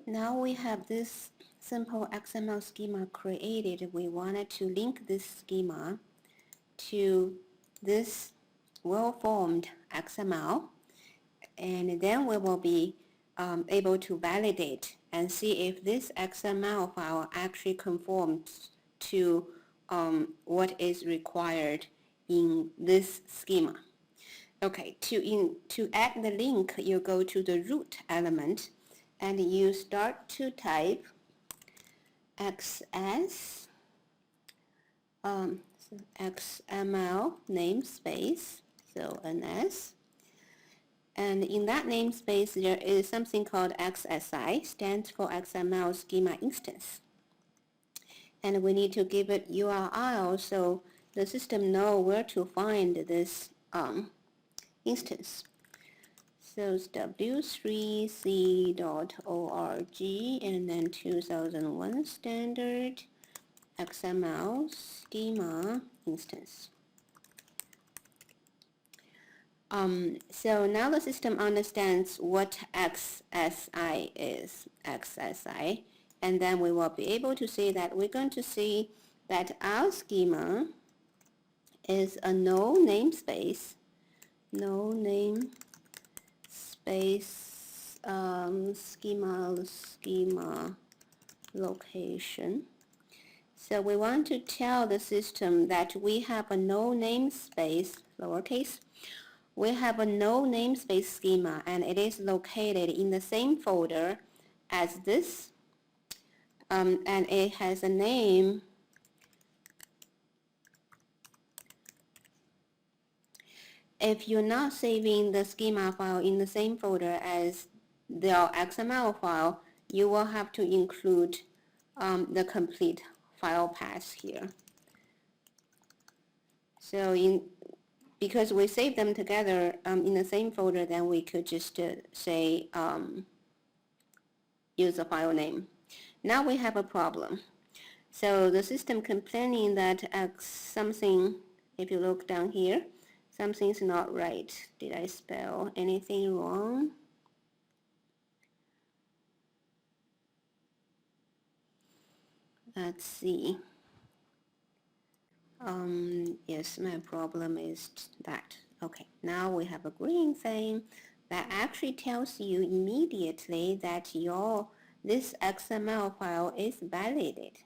Now we have this simple XML schema created. We wanted to link this schema to this well-formed XML, and then we will be able to validate and see if this XML file actually conforms to what is required in this schema. Okay, to add the link, you go to the root element and you start to type XS XML namespace, so NS. And in that namespace, there is something called XSI, stands for XML Schema Instance. And we need to give it URL so the system know where to find this instance. So it's w3c.org and then 2001 standard XML schema instance. So now the system understands what XSI is, XSI, and then we will be able to see that we're going to see that our schema is a no namespace, schema location. So we want to tell the system that we have a no namespace, lowercase. We have a no namespace schema and it is located in the same folder as this, and it has a name if you're not saving the schema file in the same folder as the XML file, you will have to include the complete file path here. So because we save them together in the same folder, then we could just say use a file name. Now we have a problem. So the system complaining that something, if you look down here, something's not right. Did I spell anything wrong? Let's see. Yes, my problem is that. Okay, now we have a green thing that actually tells you immediately that this XML file is validated.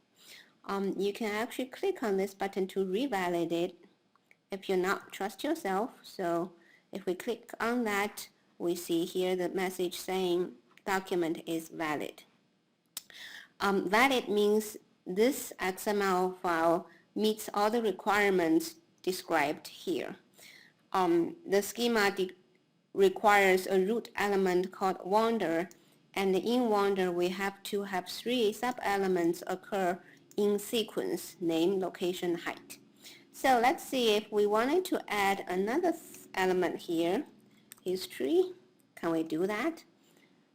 You can actually click on this button to revalidate if you're not trust yourself. So if we click on that, we see here the message saying document is valid. Valid means this XML file meets all the requirements described here. The schema requires a root element called wander, and in wander we have to have 3 sub-elements occur in sequence: name, location, height. So let's see if we wanted to add another element here, history. Can we do that?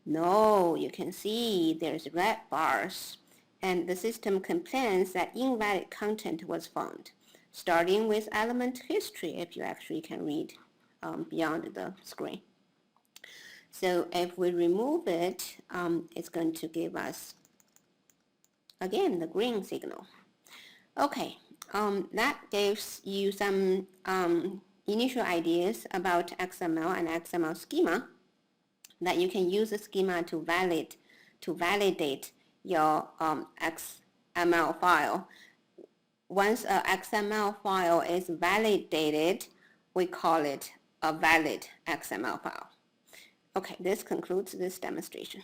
No, you can see there's red bars, and the system complains that invalid content was found, starting with element history, if you actually can read beyond the screen. So if we remove it, it's going to give us, again, the green signal. Okay, that gives you some initial ideas about XML and XML schema, that you can use the schema to validate your XML file. Once a XML file is validated, we call it a valid XML file. Okay, this concludes this demonstration.